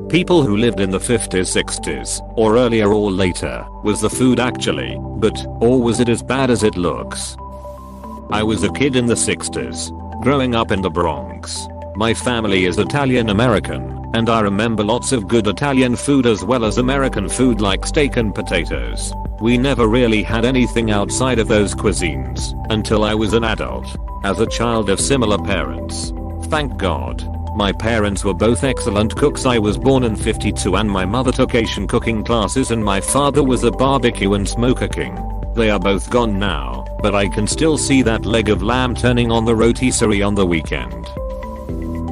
People who lived in the 50s, 60s, or earlier or later. Was the food actually but, or was it as bad as it looks? I was a kid in the 60s, growing up in the Bronx. My family is Italian American, and I remember lots of good Italian food as well as American food like steak and potatoes. We never really had anything outside of those cuisines until I was an adult. As a child of similar parents. Thank God. My parents were both excellent cooks. I was born in '52 and my mother took Asian cooking classes and my father was a barbecue and smoker king. They are both gone now, but I can still see that leg of lamb turning on the rotisserie on the weekend.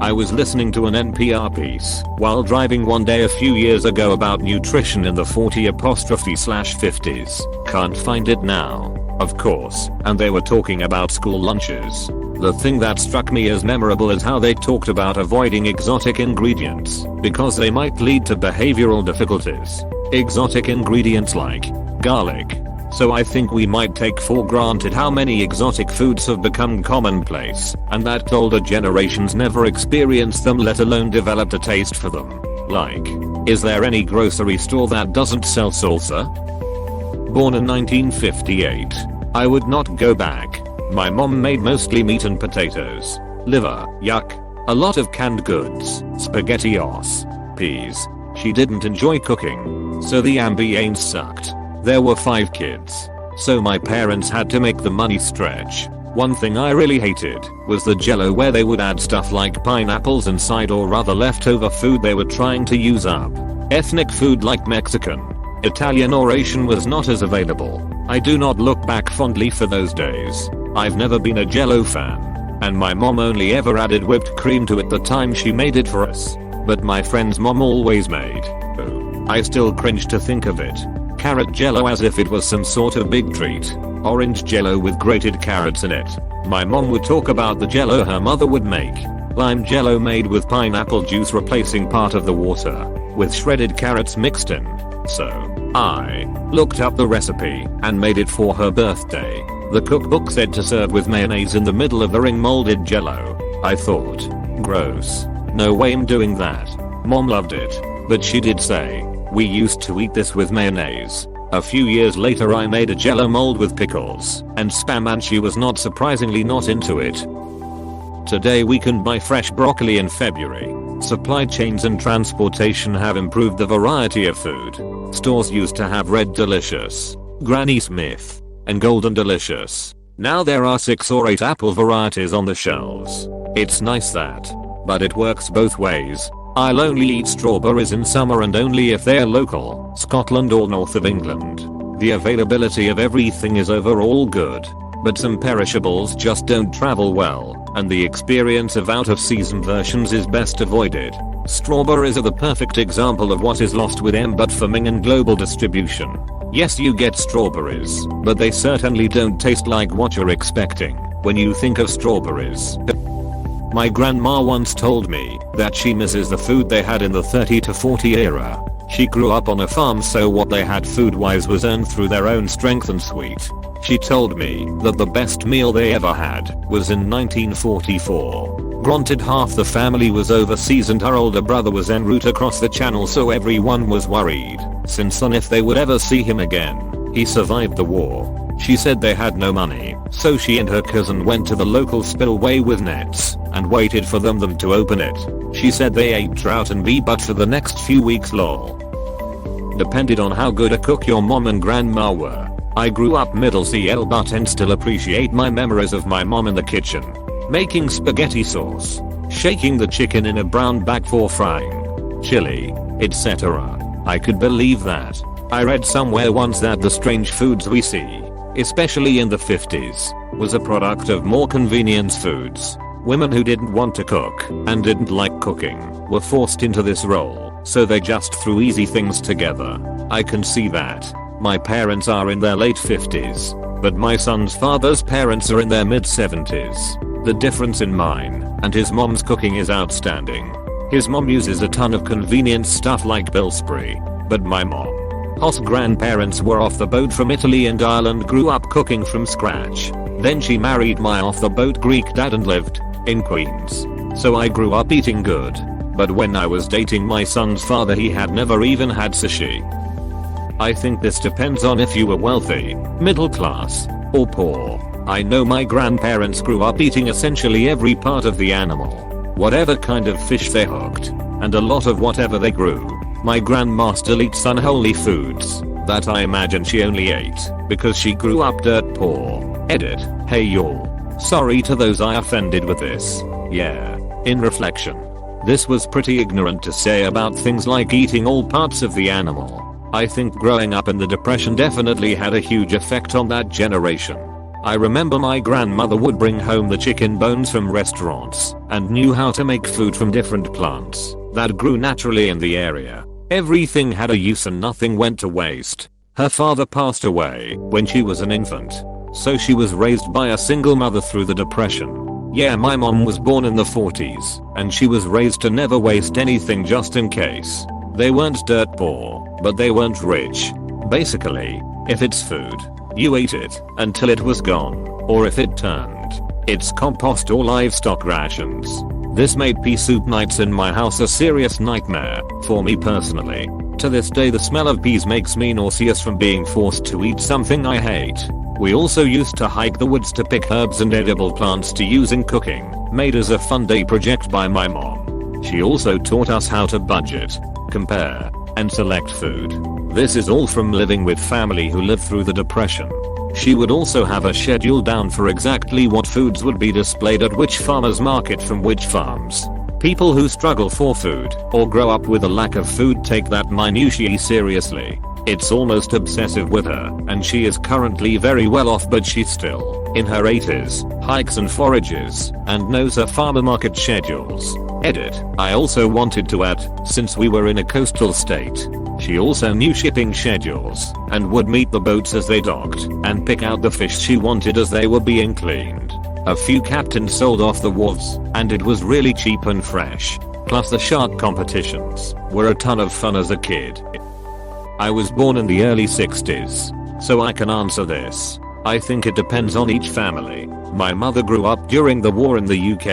I was listening to an NPR piece while driving one day a few years ago about nutrition in the 40/50s. Can't find it now, of course, and they were talking about school lunches. The thing that struck me as memorable is how they talked about avoiding exotic ingredients because they might lead to behavioral difficulties. Exotic ingredients like garlic. So I think we might take for granted how many exotic foods have become commonplace and that older generations never experienced them, let alone developed a taste for them. Like, is there any grocery store that doesn't sell salsa? Born in 1958. I would not go back. My mom made mostly meat and potatoes. Liver, yuck. A lot of canned goods, spaghettios, peas. She didn't enjoy cooking, so the ambience sucked. There were 5 kids, so my parents had to make the money stretch. One thing I really hated was the jello where they would add stuff like pineapples inside or other leftover food they were trying to use up. Ethnic food like Mexican, Italian or Asian was not as available. I do not look back fondly for those days. I've never been a jello fan, and my mom only ever added whipped cream to it the time she made it for us. But my friend's mom always made, oh, I still cringe to think of it, carrot jello as if it was some sort of big treat. Orange jello with grated carrots in it. My mom would talk about the jello her mother would make. Lime jello made with pineapple juice replacing part of the water, with shredded carrots mixed in. So, I looked up the recipe and made it for her birthday. The cookbook said to serve with mayonnaise in the middle of the ring molded jello. I thought, gross. No way I'm doing that. Mom loved it, but she did say, we used to eat this with mayonnaise. A few years later I made a jello mold with pickles and spam and she was not surprisingly not into it. Today we can buy fresh broccoli in February. Supply chains and transportation have improved the variety of food. Stores used to have Red Delicious, Granny Smith, and Golden Delicious. Now there are 6 or 8 apple varieties on the shelves. It's nice that, but it works both ways. I'll only eat strawberries in summer and only if they're local, Scotland or north of England. The availability of everything is overall good, but some perishables just don't travel well, and the experience of out-of-season versions is best avoided. Strawberries are the perfect example of what is lost with but farming and global distribution. Yes, you get strawberries, but they certainly don't taste like what you're expecting when you think of strawberries. My grandma once told me that she misses the food they had in the 30 to 40 era. She grew up on a farm, so what they had food-wise was earned through their own strength and sweat. She told me that the best meal they ever had was in 1944. Granted, half the family was overseas and her older brother was en route across the channel, so everyone was worried since on if they would ever see him again. He survived the war. She said they had no money, so she and her cousin went to the local spillway with nets and waited for them to open it. She said they ate trout and bee butt for the next few weeks lol. Depended on how good a cook your mom and grandma were. I grew up middle CL but and still appreciate my memories of my mom in the kitchen, making spaghetti sauce, shaking the chicken in a brown bag for frying, chili, etc. I could believe that. I read somewhere once that the strange foods we see, especially in the 50s, was a product of more convenience foods. Women who didn't want to cook and didn't like cooking were forced into this role, so they just threw easy things together. I can see that. My parents are in their late 50s, but my son's father's parents are in their mid 70s. The difference in mine and his mom's cooking is outstanding. His mom uses a ton of convenience stuff like Pillsbury, but my mom's grandparents were off the boat from Italy and Ireland, grew up cooking from scratch. Then she married my off the boat Greek dad and lived in Queens. So I grew up eating good. but when I was dating my son's father he had never even had sushi. I think this depends on if you were wealthy, middle class, or poor. I know my grandparents grew up eating essentially every part of the animal. Whatever kind of fish they hooked, and a lot of whatever they grew. My grandma still eats unholy foods that I imagine she only ate because she grew up dirt poor. Edit. Hey y'all. Sorry to those I offended with this. Yeah. In reflection, this was pretty ignorant to say about things like eating all parts of the animal. I think growing up in the Depression definitely had a huge effect on that generation. I remember my grandmother would bring home the chicken bones from restaurants and knew how to make food from different plants that grew naturally in the area. Everything had a use and nothing went to waste. Her father passed away when she was an infant, so she was raised by a single mother through the Depression. Yeah, my mom was born in the 40s and she was raised to never waste anything just in case. They weren't dirt poor, but they weren't rich. Basically, if it's food, you ate it until it was gone, or if it turned, it's compost or livestock rations. This made pea soup nights in my house a serious nightmare for me personally. To this day the smell of peas makes me nauseous from being forced to eat something I hate. We also used to hike the woods to pick herbs and edible plants to use in cooking, made as a fun day project by my mom. She also taught us how to budget, compare, and select food. This is all from living with family who lived through the Depression. She would also have a schedule down for exactly what foods would be displayed at which farmers market from which farms. People who struggle for food or grow up with a lack of food take that minutiae seriously. It's almost obsessive with her, and she is currently very well off, but she's still in her 80s, hikes and forages, and knows her farmer market schedules. Edit. I also wanted to add, since we were in a coastal state, she also knew shipping schedules and would meet the boats as they docked and pick out the fish she wanted as they were being cleaned. A few captains sold off the wharves and it was really cheap and fresh. Plus the shark competitions were a ton of fun as a kid. I was born in the early 60s, so I can answer this. I think it depends on each family. My mother grew up during the war in the UK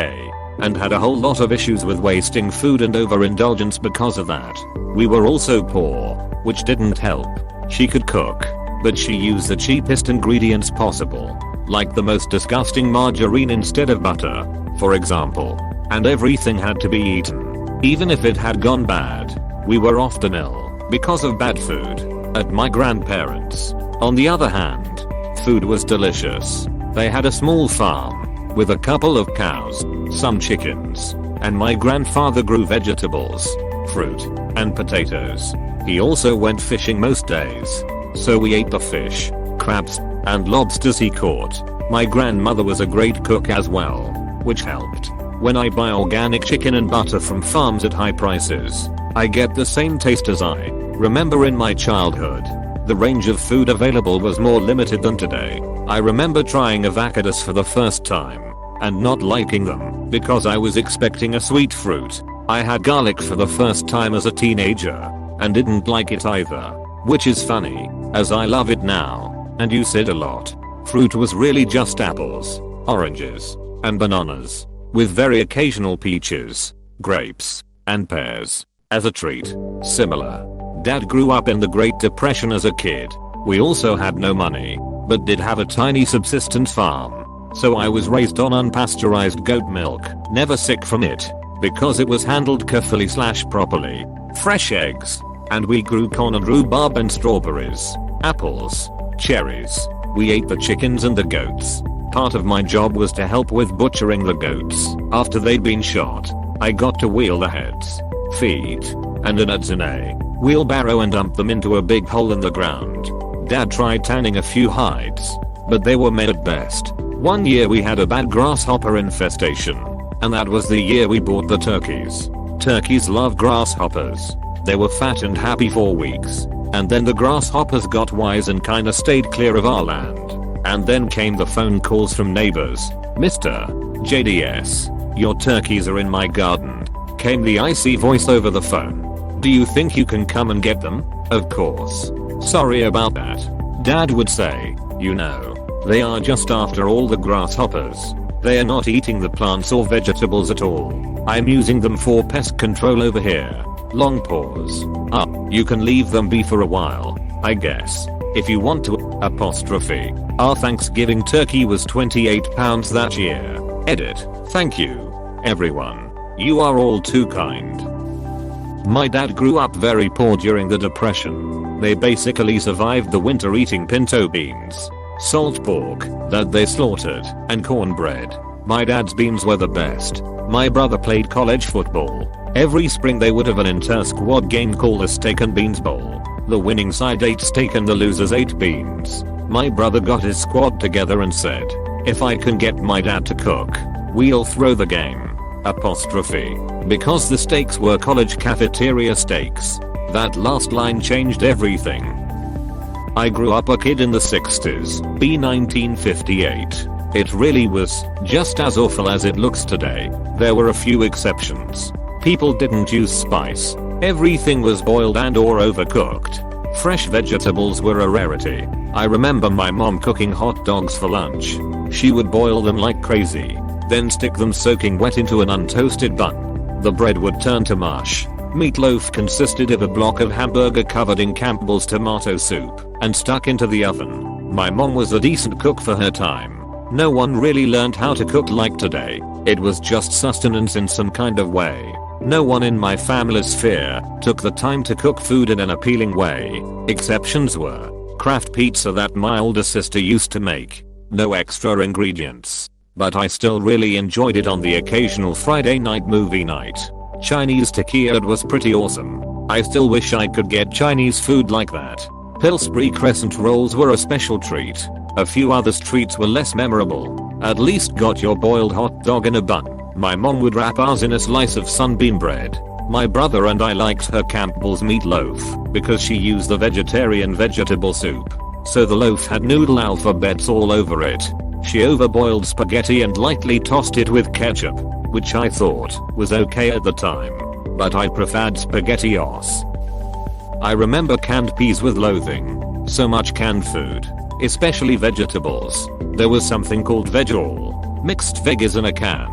and had a whole lot of issues with wasting food and overindulgence because of that. We were also poor, which didn't help. She could cook, but she used the cheapest ingredients possible, like the most disgusting margarine instead of butter, for example. And everything had to be eaten, even if it had gone bad. We were often ill because of bad food at my grandparents'. On the other hand, food was delicious. They had a small farm with a couple of cows, some chickens, and my grandfather grew vegetables, fruit, and potatoes. He also went fishing most days, so we ate the fish, crabs, and lobsters he caught. My grandmother was a great cook as well, which helped. When I buy organic chicken and butter from farms at high prices, I get the same taste as I remember in my childhood. The range of food available was more limited than today. I remember trying avocados for the first time and not liking them because I was expecting a sweet fruit. I had garlic for the first time as a teenager and didn't like it either, which is funny, as I love it now, and use it a lot. Fruit was really just apples, oranges, and bananas, with very occasional peaches, grapes, and pears as a treat. Similar. Dad grew up in the Great Depression as a kid. We also had no money, but did have a tiny subsistence farm. So I was raised on unpasteurized goat milk, never sick from it, because it was handled carefully/properly. Fresh eggs, and we grew corn and rhubarb and strawberries, apples, cherries. We ate the chickens and the goats. Part of my job was to help with butchering the goats after they'd been shot. I got to wheel the heads, feet, and innards in a wheelbarrow and dump them into a big hole in the ground. Dad tried tanning a few hides, but they were made at best. One year we had a bad grasshopper infestation, and that was the year we bought the turkeys. Turkeys love grasshoppers. They were fat and happy for weeks, and then the grasshoppers got wise and kinda stayed clear of our land. And then came the phone calls from neighbors. "Mr. JDS, your turkeys are in my garden," came the icy voice over the phone. "Do you think you can come and get them?" "Of course. Sorry about that," Dad would say. "You know, they are just after all the grasshoppers." They are not eating the plants or vegetables at all. I'm using them for pest control over here. Long pause. You can leave them be for a while, I guess. If you want to. Apostrophe. Our Thanksgiving turkey was £28 that year. Edit. Thank you, everyone. You are all too kind. My dad grew up very poor during the Depression. They basically survived the winter eating pinto beans, salt pork that they slaughtered, and cornbread. My dad's beans were the best. My brother played college football. Every spring they would have an inter-squad game called the Steak and Beans Bowl. The winning side ate steak and the losers ate beans. My brother got his squad together and said, if I can get my dad to cook, we'll throw the game. Apostrophe. Because the steaks were college cafeteria steaks. That last line changed everything. I grew up a kid in the 60s, B 1958. It really was just as awful as it looks today. There were a few exceptions. People didn't use spice. Everything was boiled and or overcooked. Fresh vegetables were a rarity. I remember my mom cooking hot dogs for lunch. She would boil them like crazy, then stick them soaking wet into an untoasted bun. The bread would turn to mush. Meatloaf consisted of a block of hamburger covered in Campbell's tomato soup and stuck into the oven. My mom was a decent cook for her time. No one really learned how to cook like today. It was just sustenance in some kind of way. No one in my family's sphere took the time to cook food in an appealing way. Exceptions were Kraft pizza that my older sister used to make. No extra ingredients. But I still really enjoyed it on the occasional Friday night movie night. Chinese takeout was pretty awesome. I still wish I could get Chinese food like that. Pillsbury Crescent rolls were a special treat. A few other treats were less memorable. At least got your boiled hot dog in a bun. My mom would wrap ours in a slice of sunbeam bread. My brother and I liked her Campbell's meatloaf because she used the vegetarian vegetable soup. So the loaf had noodle alphabets all over it. She overboiled spaghetti and lightly tossed it with ketchup, which I thought was okay at the time. But I preferred spaghettios. I remember canned peas with loathing. So much canned food, especially vegetables. There was something called veg-all, mixed veggies in a can.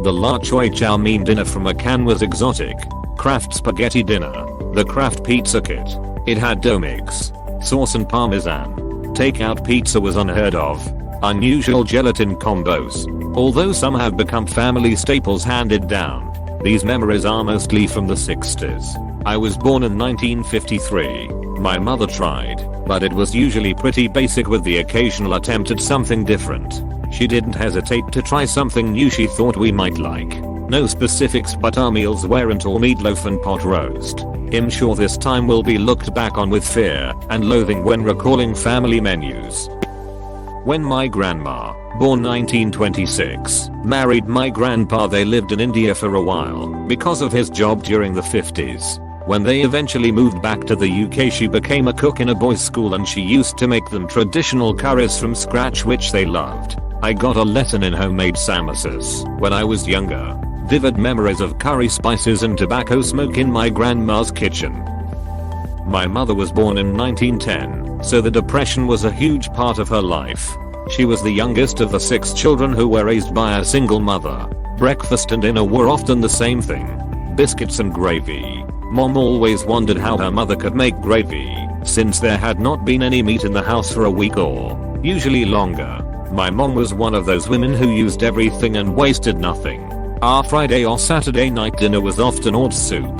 The la choy chow mein dinner from a can was exotic. Kraft spaghetti dinner. The Kraft pizza kit. It had dough mix, sauce and parmesan. Takeout pizza was unheard of. Unusual gelatin combos. Although some have become family staples handed down, these memories are mostly from the 60s. I was born in 1953. My mother tried, but it was usually pretty basic with the occasional attempt at something different. She didn't hesitate to try something new she thought we might like. No specifics, but our meals weren't all meatloaf and pot roast. I'm sure this time will be looked back on with fear and loathing when recalling family menus. When my grandma, born 1926, married my grandpa, they lived in India for a while because of his job during the 50s. When they eventually moved back to the UK, she became a cook in a boys' school and she used to make them traditional curries from scratch, which they loved. I got a lesson in homemade samosas when I was younger. Vivid memories of curry spices and tobacco smoke in my grandma's kitchen. My mother was born in 1910, so the Depression was a huge part of her life. She was the youngest of the 6 children who were raised by a single mother. Breakfast and dinner were often the same thing: biscuits and gravy. Mom always wondered how her mother could make gravy, since there had not been any meat in the house for a week or usually longer. My mom was one of those women who used everything and wasted nothing. Our Friday or Saturday night dinner was often oats soup.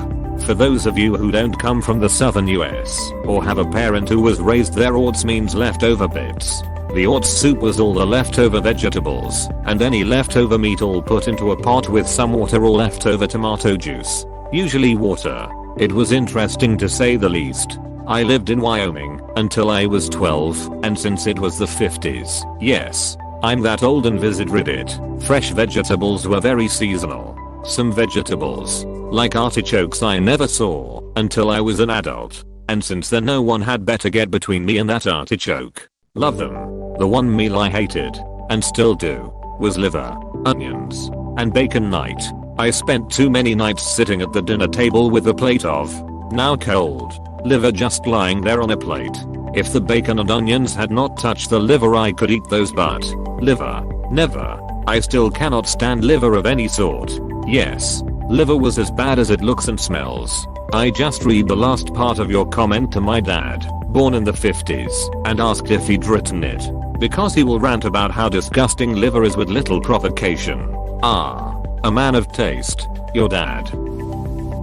For those of you who don't come from the southern US or have a parent who was raised there, oats means leftover bits. The oats soup was all the leftover vegetables and any leftover meat all put into a pot with some water or leftover tomato juice, usually water. It was interesting to say the least. I lived in Wyoming until I was 12, and since it was the 50s, yes, I'm that old and visited it, fresh vegetables were very seasonal. Some vegetables, like artichokes, I never saw until I was an adult, and since then no one had better get between me and that artichoke. Love them. The one meal I hated, and still do, was liver, onions, and bacon night. I spent too many nights sitting at the dinner table with a plate of, now cold, liver just lying there on a plate. If the bacon and onions had not touched the liver, I could eat those, but liver, never. I still cannot stand liver of any sort. Yes, liver was as bad as it looks and smells. I just read the last part of your comment to my dad, born in the 50s, and asked if he'd written it, because he will rant about how disgusting liver is with little provocation. Ah, a man of taste, your dad.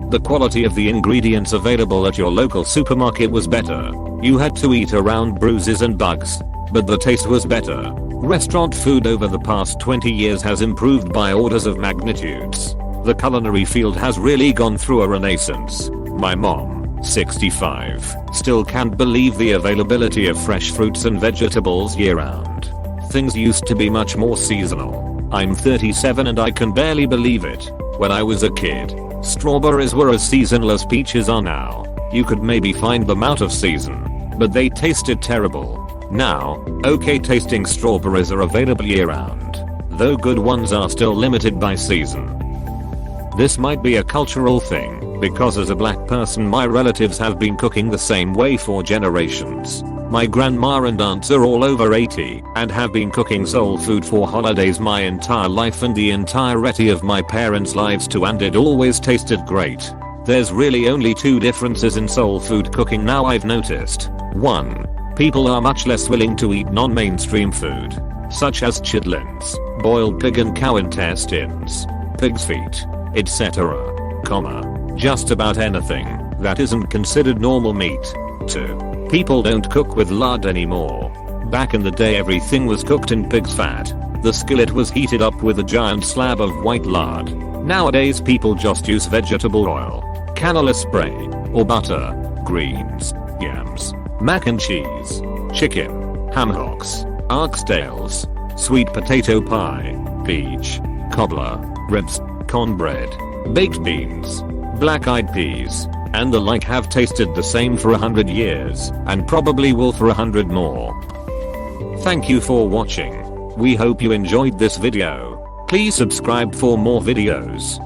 The quality of the ingredients available at your local supermarket was better. You had to eat around bruises and bugs, but the taste was better. Restaurant food over the past 20 years has improved by orders of magnitudes. The culinary field has really gone through a renaissance. My mom, 65, still can't believe the availability of fresh fruits and vegetables year round. Things used to be much more seasonal. I'm 37 and I can barely believe it. When I was a kid, strawberries were as seasonal as peaches are now. You could maybe find them out of season, but they tasted terrible. Now, okay tasting strawberries are available year round, though good ones are still limited by season. This might be a cultural thing, because as a black person my relatives have been cooking the same way for generations. My grandma and aunts are all over 80 and have been cooking soul food for holidays my entire life and the entirety of my parents' lives too, and it always tasted great. There's really only two differences in soul food cooking now I've noticed. 1. People are much less willing to eat non-mainstream food, such as chitlins, boiled pig and cow intestines, pig's feet, etc. Just about anything that isn't considered normal meat. 2. People don't cook with lard anymore. Back in the day everything was cooked in pig's fat. The skillet was heated up with a giant slab of white lard. Nowadays people just use vegetable oil, canola spray, or butter, greens, yams, mac and cheese, chicken, ham hocks, oxtails, sweet potato pie, peach, cobbler, ribs, cornbread, baked beans, black-eyed peas, and the like have tasted the same for 100 years, and probably will for 100 more. Thank you for watching. We hope you enjoyed this video. Please subscribe for more videos.